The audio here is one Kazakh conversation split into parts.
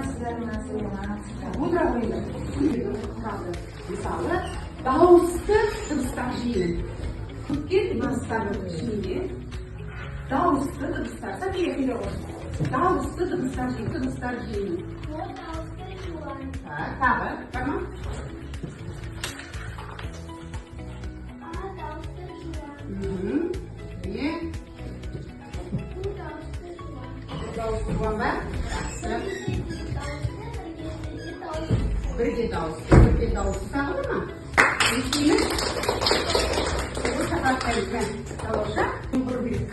сіздердің мәселені отыра қойыңдар. Мысалы, дауысты дыбыстар жиыны. Көпке дыбыстардың ішінде дауысты дыбыстар. Сәтелі қойыңдар. Дауысты дыбыстар жиыны. Тағы, tamam. Ne? Dağısı var mı? Birge dağısı sağlar mı? İçini bu sefer kayıtlen. Dağısı bir büyük.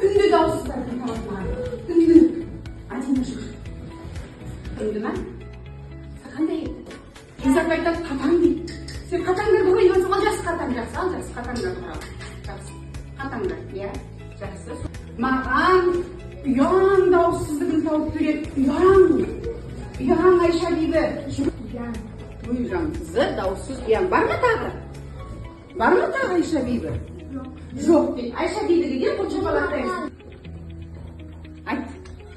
Ünlü dağısı da bir tamam. Ünlü. Acını şu. Ünlü mü? Sakın değil. İnsan kayıtlar katan değil. Sen katanlar doğru yiyorsun. Alacağız katanlar. Жақсы. Қатаңдар, иә? Жақсы. Маған ұяң дауыссыздығын тауып береді. Ұяң Айша бибі. Гүлжан қызы дауыссыз ұяң. Бар ма тағы Айша бибі? Жоқ дейді. Айша бибіге де бұл шапалақтайсың. Айт.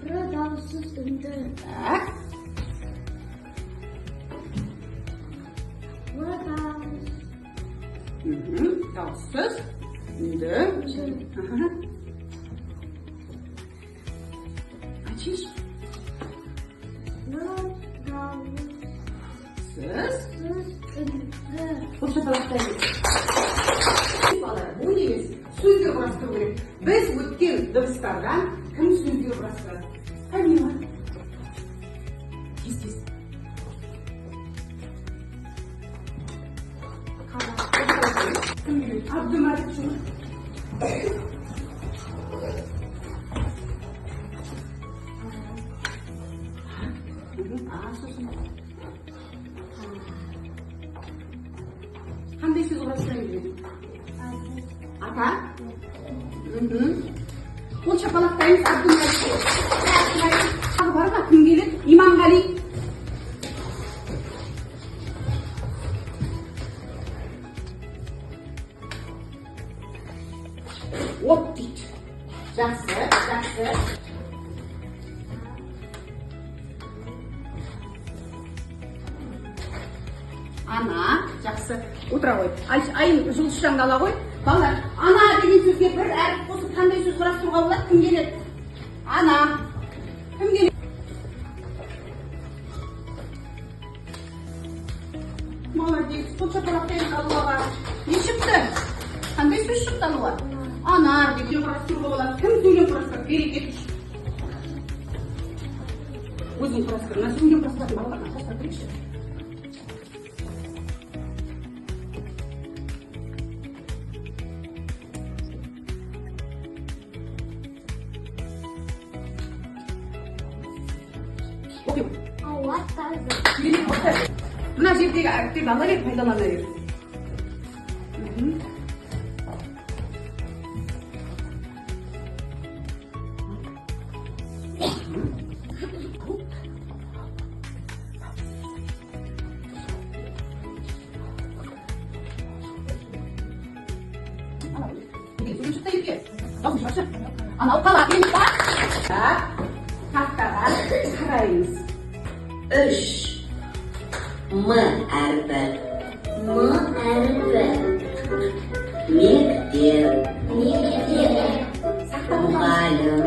Бір дауыссыз үнді. Так. Дауыссыз. Үнді. Açış. Söz. Bu şapalaktayız. Bu neyimiz? Сөзге құрастыру керек. Біз өткен дыбыстардан кім сөзге құрастырады? Камила. Тез. Abdülmalik şunu. Қандай сөз құрастыра береді? Ата? Ол шапалақтаймыз Абдülмаликке. Тағы бар ма? Кім келеді? Иманғали. От дейді. Жақсы. Ана, жақсы. Отыра қой. Айын жұлдызшаңды ала қой. Балалар, ана деген сөзге бір әріп қосып қандай сөз құрастыруға болады? Кім келеді? Ана. Кім келеді? Молодец. Бұл шапалақтайын алуға. Не шықты? Қандай сөз шықты алуға? Ана деген құрастыруға болады. Кім сөйлем құрастырып? Берекет. Өзің құрастыр. Мына сөйлем құрастыратын балаларға құрастырып берейікші. Mына жердегі әріптерді ала бер, пайдалана бер. Анау қалатын ба? Тақтаға қараймыз. 3 M әрпі Мектеп Мұғалім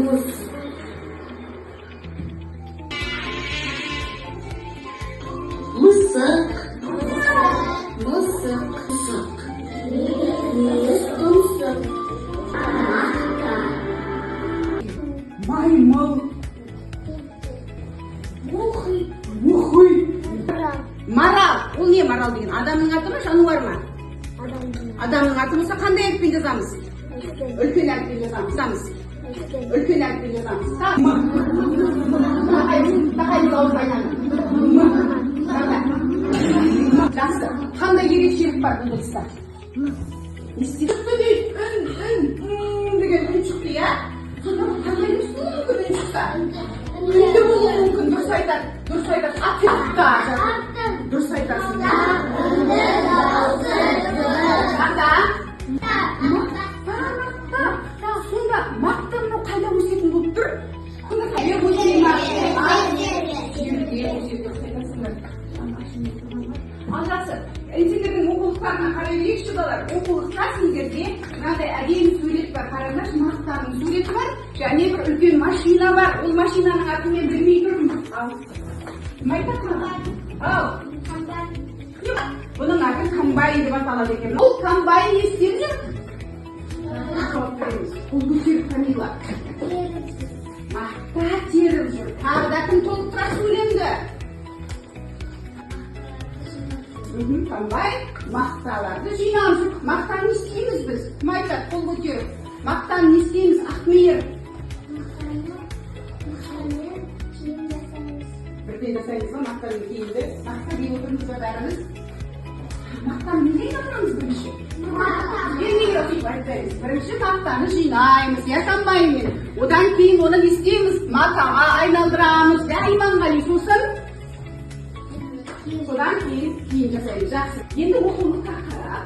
Мұз Мысық Маймыл Марал. Ол не марал деген? Адамның аты ма, жануар ма? Адамның аты болса қандай әріппен жазамыз? Үлкен әріппен жазамыз. Үлкен әріппен жазамыз. Тақайымыз ауыз айнаны. Жақсы. Қандай ерекшелік бар бұл дыбыста? Не істеді дейді? Үн деген үн шықты, иә? Қандай үн шықты? Үнді болуы мүмкін. Дұрыс айтады. Дұрыс айтасың. Сонда мақта мынау қайда өсетін болып тұр? әдемі сурет бар. Қараңдаршы, мақтаның суреті бар. Және бір үлкен машина бар. Ол машинаның атын мен білмей тұрмын. Кім айтады маған? Ау. Бұның аты комбайн деп аталады екен. Ол комбайн не істейді? Ол көтеріп қамила. Мақта теріп жүр. Тағы да кім толықтыра сөйлемді? Комбайн мақталарды жинап жүр. Мақтаны не істейміз біз? Кім айтады? Қол көтеріп. Мақтаны не істейміз? Ақмейір. Бірден жасаймыз ба? Мақтаны киімді. Мақта деп отырмыз ба бәріміз? Мақтаны неден жасаймыз бірінші? Бірінші мақтаны жинаймыз, я комбайнмен. Одан кейін оны не істейміз? Матаға айналдырамыз. Дәйманғали сосын содан кейін жасаймыз. Жақсы. Енді оқулыққа қарап,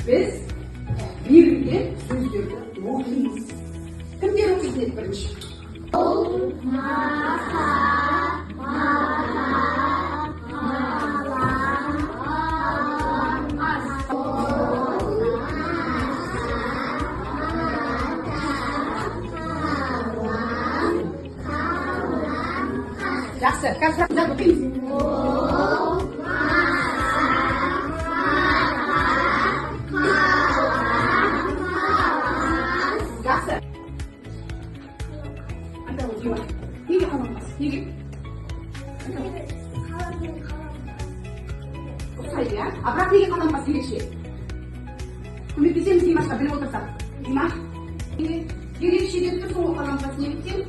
біз берілген сөздерді оқимыз. Кімдер оқиды бірінші? Жақсы, қазір оқимыз. Жақсы. Анда ол димаш. Неге қалампас? Неге? Ұқсайды, иә? Бірақ неге қалампас ерекше? Көмектесеміз Димашқа, біліп отырсақ. Димаш, ерекше деп тұрсың ғой қалампас неліктен?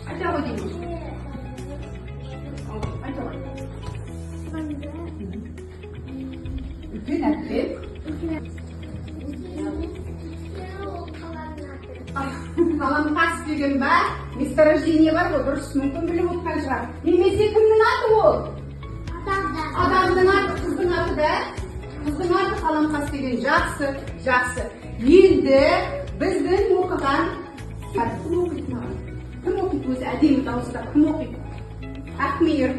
Айта ғой Димаш. Айта ғой. Үлкен әрпет. Қаламқас деген ба? Месторождение бар ғой, дұрыс мүмкін біліп отқан шығар. Немесе кімнің аты ол? Адамның аты, қыздың аты да? Қыздың аты қаламқас деген. Жақсы, жақсы. Енді біздің оқыған кім оқиды маған? Кім оқиды өзі әдемі дауыста? Кім оқиды? Ақмейір.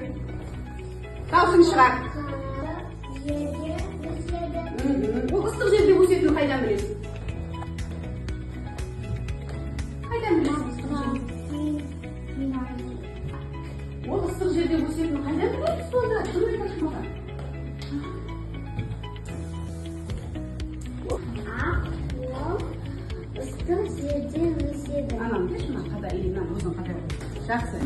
Дауысын шығар. Ол ыстық жерде өсетінін қайдан білесің? Ол ыстық жерде өсетінін қайдан білесіз сонда? Кім айтады маған? Ыстық жерде өседі. Анам деші ма? Қада иіннен өзің қада. Жақсы.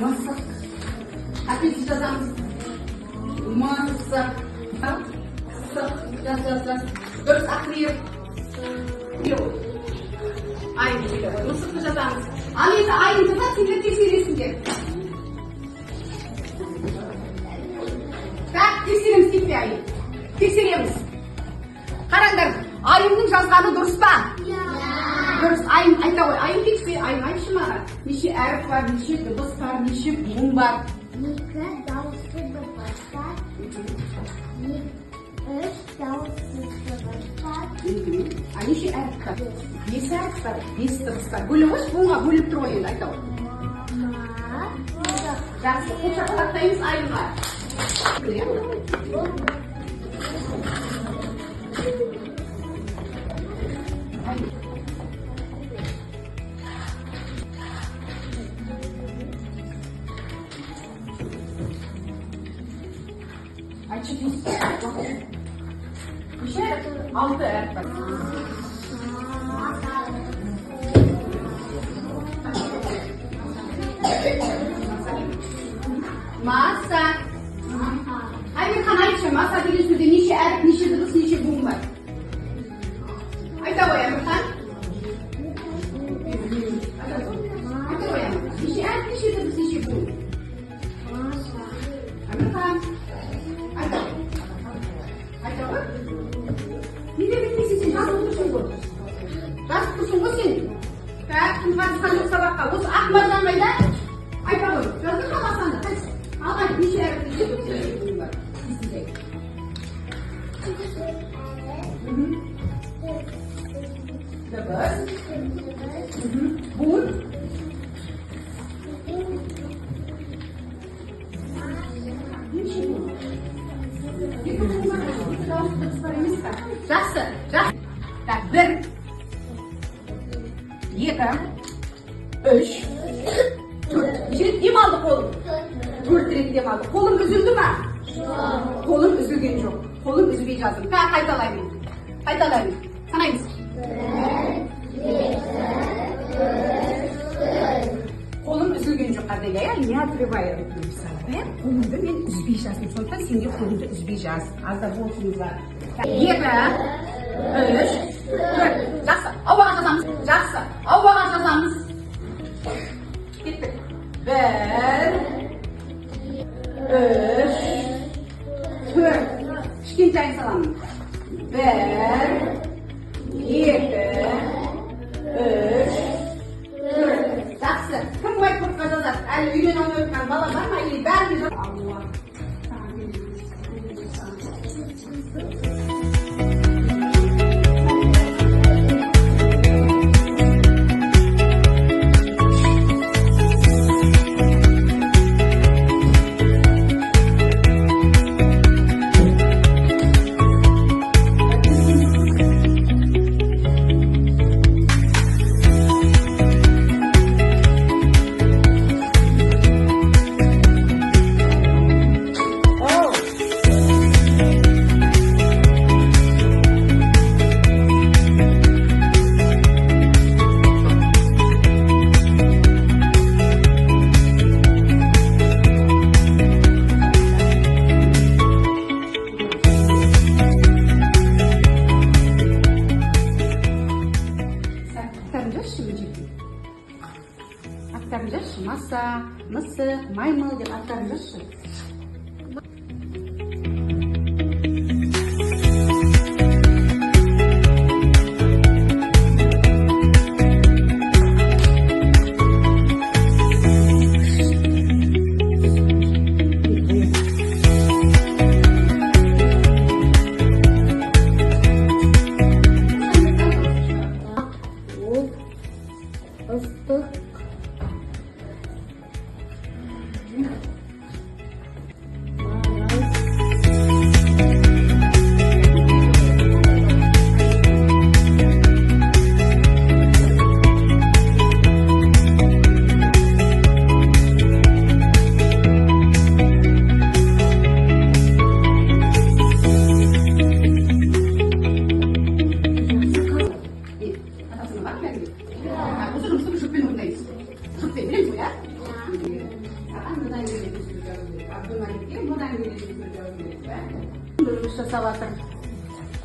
Мысық. Қапетсіз жазамыз. Мысық. Жаз. Дұрыс, Ақмейір. Айын дейді ғой. Мысықты жазамыз. Ал енді айын жаза, сендер тексересіңдер. Так, тексереміз кетпе айын. Тексереміз. Қараңдар, айымның жазғаны дұрыс па? Дұрыс, айын айта ғой. Айын кетпе, айын айтшы маған. Неше әріп бар, неше дыбыс бар, неше буын бар? 2 дауысты дыбыстар, 3 дауысты дыбыстар. А неше әріп бар? 5 әріп бар, 5 дыбыс бар. Бөліп қойшы, буынға бөліп тұр ғой енді, айта ғой. Жақсы, қол шапалақтаймыз айынға. Айтшы дейсіз. Неше әріп? 6 әріп бар. Маса. Айберхан айтшы, маса деген сөзде неше әріп, неше дыбыс, неше буын бар? Айта ғой, Айберхан. Айта ғой, неше әріп, неше дыбыс, неше буын? Айберхан. Айта ғой. Неге білмейсің сен? Жазып отырсың ғой. Жазып тұрсың ғой сен. Так, кім қатысқан жоқ сабаққа? Осы ақ маржан қайда? Айта ғой. Жаздың ба масаны? Қайсы? Алға неше әріп, неше дыбыс, неше буын бар? Дыбыс. Буын. dağıtısı var емес pе? Жақсы, жақсы. Так, 1, 2, 3, 4. Şimdi dem aldı kolum. 4 rет dem aldı. Kolum üzüldü mü? Kolum üzülgen жоқ. Kolum üzülmей жаздым. Так, қайталаймын. Қайталаймын. Санаймыз. Қолым үзілген жоқ қадеге, я не отрываю руку. Қолымды мен үзбей жаздым. Сондықтан сен де қолымды үзбей жаз. Аз да болсыңыздар. 2, 3, 4. Жақсы. Ауаға жазамыз. Жақсы. Ауаға жазамыз. Кеттік. 1, 3, 4. Кішкентай саламын. 1, 2, 3, 4. Жақсы. Кім whiteboardқа жазады? Әлі үйден ойнап жатқан бала бар ма? Или бәріне жаз. Аттарын жазшы. Маса, мысы, маймыл деп аттарын жазшы. Ыстық. Жасап жатыр.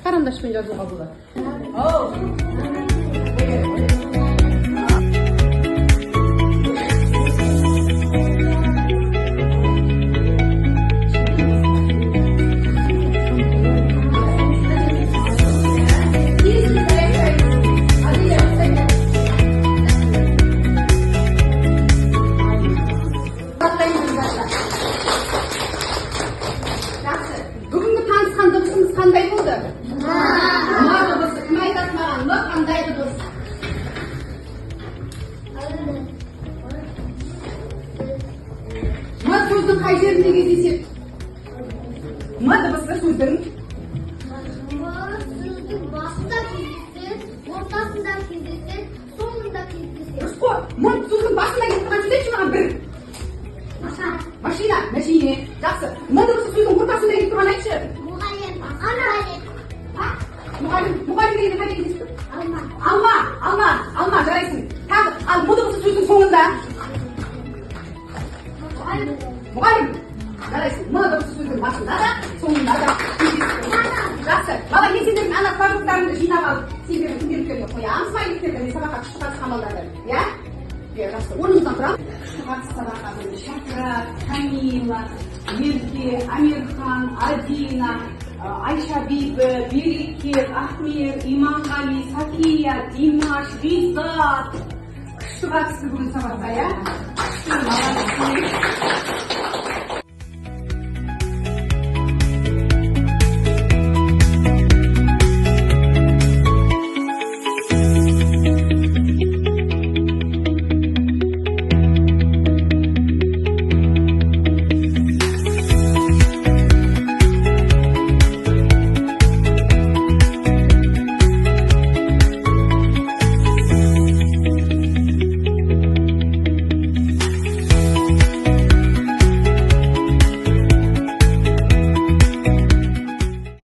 Қарандашпен жазуға болады. Бүгінгі танысқан дыбысымыз қандай болды? Ма дыбысы. Кім айтады маған? Ма қандай дыбыс? Ма сөздің қай жерінде кездеседі? Ма дыбысы сөздің? Сөздің басында кездеседі, ортасында кездеседі, соңында кездеседі. Дұрыс қой. Ма сөздің басында кетіп тұрған сөздерші маған бір. Машина. Машине. Жақсы. Ма дыбысы сөздің ортасында кетіп тұрған айтшы. Мұғалім дегенде қай кездесіп тұр? Алма, жарайсың. Тағы, ал ма дыбысы сөздің соңында? Мұғалім, жарайсың. Ма дыбысы сөздің басында да, соңында да. Жақсы. Бала, мен сендердің ана барлықтарыңды жинап алып, сендердің күнделіктерге қоямыз, смайликтерді, мен сабаққа күшті қатысқан балдарды. Иә? Жақсы. Орнымыздан тұрамыз. Күшті қатысқан сабаққа Шакрат, Камила, Ерке, Амирхан, Адина, Айша Бибі, Берекет, Ахмер, Иманғали, Сакия, Димаш, Ризат. Күшті қатысты бүгін сабаққа, иә? Күшті, молодец.